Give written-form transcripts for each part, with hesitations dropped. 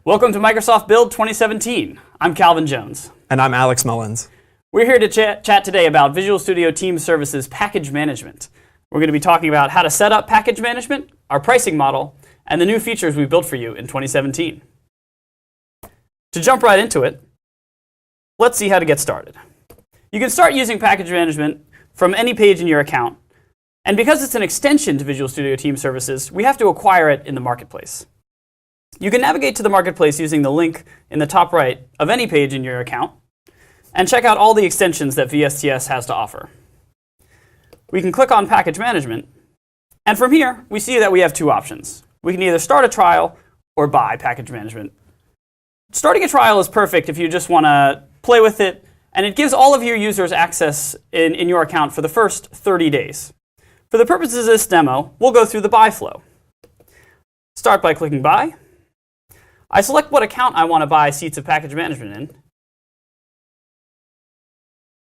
Welcome to Microsoft Build 2017. I'm Calvin Jones. And I'm Alex Mullins. We're here to chat today about Visual Studio Team Services package management. We're going to be talking about how to set up package management, our pricing model, and the new features we built for you in 2017. To jump right into it, let's see how to get started. You can start using package management from any page in your account. And because it's an extension to Visual Studio Team Services, we have to acquire it in the marketplace. You can navigate to the marketplace using the link in the top right of any page in your account and check out all the extensions that VSTS has to offer. We can click on Package Management, and from here we see that we have two options. We can either start a trial or buy Package Management. Starting a trial is perfect if you just want to play with it, and it gives all of your users access in your account for the first 30 days. For the purposes of this demo, we'll go through the buy flow. Start by clicking Buy. I select what account I want to buy seats of package management in.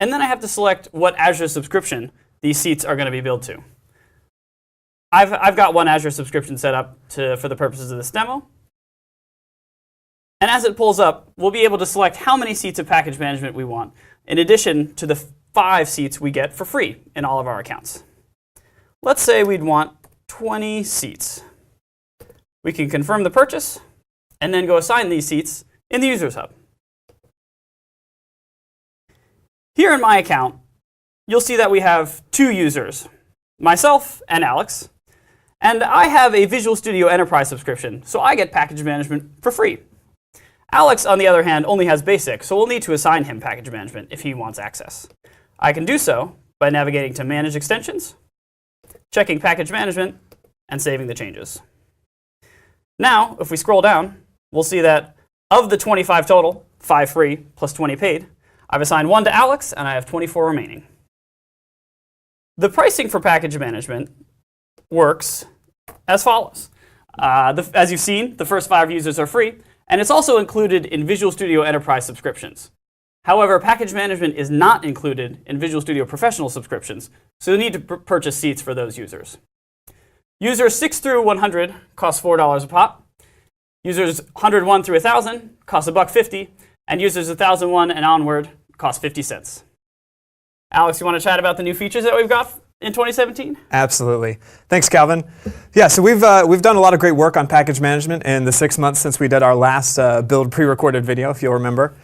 And then I have to select what Azure subscription these seats are going to be billed to. I've got one Azure subscription set up for the purposes of this demo. And as it pulls up, we'll be able to select how many seats of package management we want, in addition to the 5 seats we get for free in all of our accounts. Let's say we'd want 20 seats. We can confirm the purchase, and then go assign these seats in the Users Hub. Here in my account, you'll see that we have 2 users, myself and Alex. And I have a Visual Studio Enterprise subscription, so I get package management for free. Alex, on the other hand, only has Basic, so we'll need to assign him package management if he wants access. I can do so by navigating to Manage Extensions, checking Package Management, and saving the changes. Now, if we scroll down, we'll see that of the 25 total, 5 free plus 20 paid, I've assigned 1 to Alex, and I have 24 remaining. The pricing for package management works as follows. As you've seen, the first 5 users are free, and it's also included in Visual Studio Enterprise subscriptions. However, package management is not included in Visual Studio Professional subscriptions, so you'll need to purchase seats for those users. Users 6 through 100 cost $4 a pop. Users 101 through 1,000 cost $1.50, and users 1,001 and onward cost 50 cents. Alex, you want to chat about the new features that we've got in 2017? Absolutely. Thanks, Calvin. Yeah, so we've done a lot of great work on package management in the 6 months since we did our last build pre-recorded video, if you'll remember.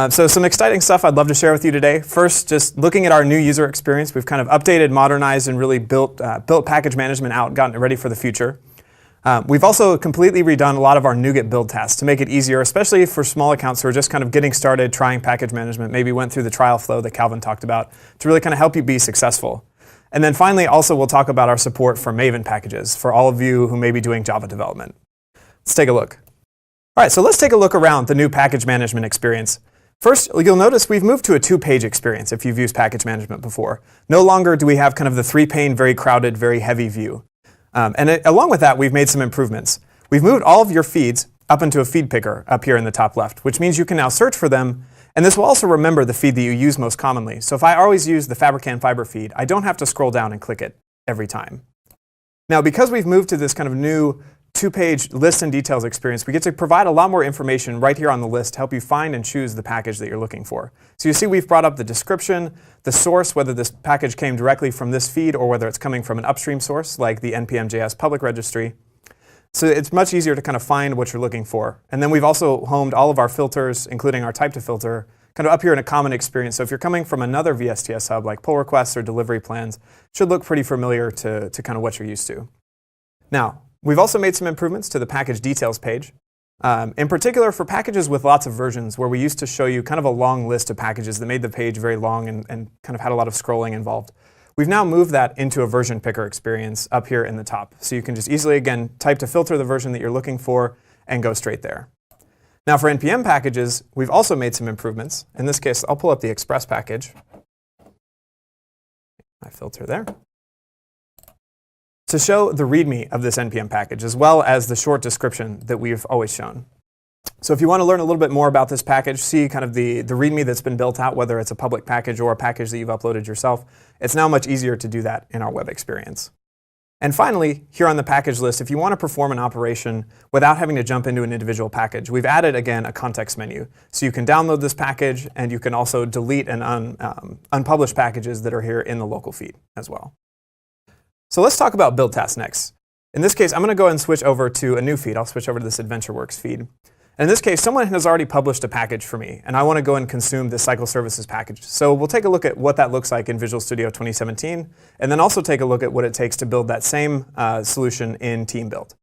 So some exciting stuff I'd love to share with you today. First, just looking at our new user experience, we've kind of updated, modernized, and really built package management out and gotten it ready for the future. We've also completely redone a lot of our NuGet build tasks to make it easier, especially for small accounts who are just kind of getting started trying package management, maybe went through the trial flow that Calvin talked about, to really kind of help you be successful. And then finally, also, we'll talk about our support for Maven packages for all of you who may be doing Java development. Let's take a look. All right, so let's take a look around the new package management experience. First, you'll notice we've moved to a 2-page experience if you've used package management before. No longer do we have kind of the 3-pane, very crowded, very heavy view. Along with that, we've made some improvements. We've moved all of your feeds up into a feed picker up here in the top left, which means you can now search for them. And this will also remember the feed that you use most commonly. So if I always use the Fabricam Fiber feed, I don't have to scroll down and click it every time. Now, because we've moved to this kind of new 2-page list and details experience, we get to provide a lot more information right here on the list to help you find and choose the package that you're looking for. So you see we've brought up the description, the source, whether this package came directly from this feed or whether it's coming from an upstream source like the npm.js public registry. So it's much easier to kind of find what you're looking for. And then we've also homed all of our filters, including our type to filter, kind of up here in a common experience. So if you're coming from another VSTS hub like pull requests or delivery plans, it should look pretty familiar to kind of what you're used to. Now, we've also made some improvements to the package details page. In particular, for packages with lots of versions, where we used to show you kind of a long list of packages that made the page very long and kind of had a lot of scrolling involved. We've now moved that into a version picker experience up here in the top. So you can just easily, again, type to filter the version that you're looking for and go straight there. Now for NPM packages, we've also made some improvements. In this case, I'll pull up the Express package. My filter there. To show the README of this NPM package, as well as the short description that we've always shown. So if you want to learn a little bit more about this package, see kind of the README that's been built out, whether it's a public package or a package that you've uploaded yourself, it's now much easier to do that in our web experience. And finally, here on the package list, if you want to perform an operation without having to jump into an individual package, we've added, again, a context menu. So you can download this package, and you can also delete and unpublish packages that are here in the local feed as well. So let's talk about build tasks next. In this case, I'm going to go ahead and switch over to a new feed. I'll switch over to this AdventureWorks feed. And in this case, someone has already published a package for me, and I want to go and consume this Cycle Services package. So we'll take a look at what that looks like in Visual Studio 2017, and then also take a look at what it takes to build that same solution in TeamBuild.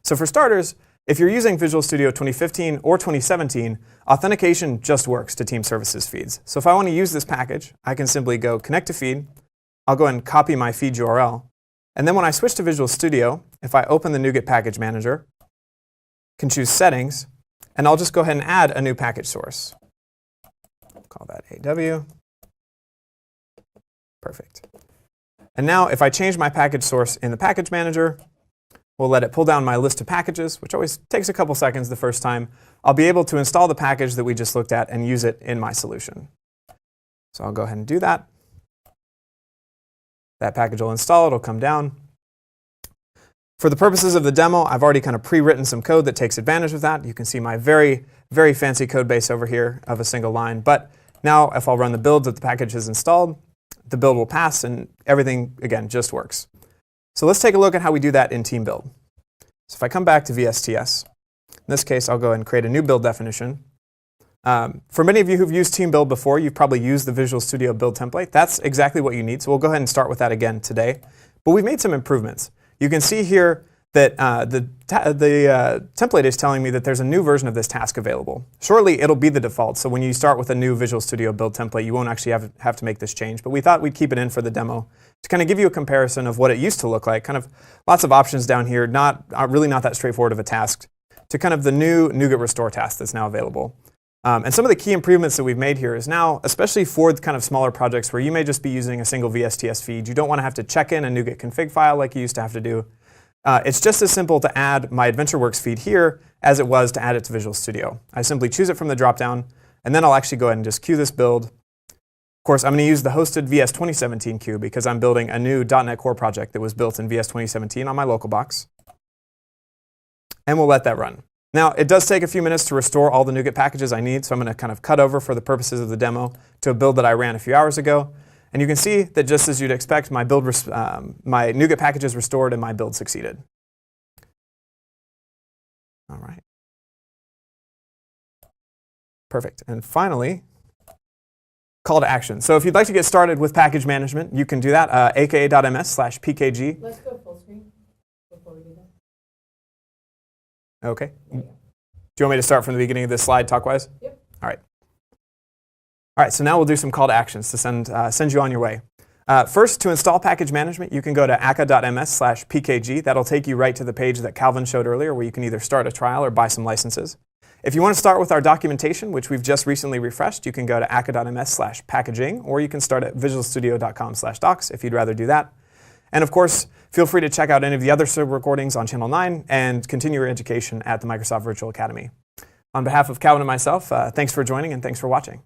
So for starters, if you're using Visual Studio 2015 or 2017, authentication just works to Team Services feeds. So if I want to use this package, I can simply go connect to feed. I'll go and copy my feed URL. And then when I switch to Visual Studio, if I open the NuGet Package Manager, can choose Settings, and I'll just go ahead and add a new package source. Call that AW. Perfect. And now if I change my package source in the package manager, we'll let it pull down my list of packages, which always takes a couple seconds the first time. I'll be able to install the package that we just looked at and use it in my solution. So I'll go ahead and do that. That package will install, it'll come down. For the purposes of the demo, I've already kind of pre-written some code that takes advantage of that. You can see my very, very fancy code base over here of a single line. But now if I'll run the build that the package is installed, the build will pass and everything, again, just works. So let's take a look at how we do that in TeamBuild. So if I come back to VSTS, in this case, I'll go ahead and create a new build definition. For many of you who've used TeamBuild before, you've probably used the Visual Studio build template. That's exactly what you need. So we'll go ahead and start with that again today. But we've made some improvements. You can see here that the template is telling me that there's a new version of this task available. Shortly, it'll be the default. So when you start with a new Visual Studio build template, you won't actually have to make this change. But we thought we'd keep it in for the demo to kind of give you a comparison of what it used to look like. Kind of lots of options down here, really not that straightforward of a task, to kind of the new NuGet Restore task that's now available. And some of the key improvements that we've made here is now, especially for the kind of smaller projects where you may just be using a single VSTS feed, you don't want to have to check in a NuGet config file like you used to have to do. It's just as simple to add my AdventureWorks feed here as it was to add it to Visual Studio. I simply choose it from the dropdown, and then I'll actually go ahead and just queue this build. Of course, I'm going to use the hosted VS 2017 queue because I'm building a new .NET Core project that was built in VS 2017 on my local box. And we'll let that run. Now, it does take a few minutes to restore all the NuGet packages I need, so I'm going to kind of cut over for the purposes of the demo to a build that I ran a few hours ago. And you can see that just as you'd expect, my NuGet package is restored and my build succeeded. All right. Perfect. And finally, call to action. So if you'd like to get started with package management, you can do that, aka.ms/pkg. Let's go full screen before we do that. OK. Do you want me to start from the beginning of this slide, talk-wise? Yep. All right. All right, so now we'll do some call to actions to send you on your way. First, to install package management, you can go to aka.ms/pkg. That'll take you right to the page that Calvin showed earlier, where you can either start a trial or buy some licenses. If you want to start with our documentation, which we've just recently refreshed, you can go to aka.ms/packaging, or you can start at visualstudio.com/docs if you'd rather do that. And of course, feel free to check out any of the other server recordings on Channel 9 and continue your education at the Microsoft Virtual Academy. On behalf of Calvin and myself, thanks for joining and thanks for watching.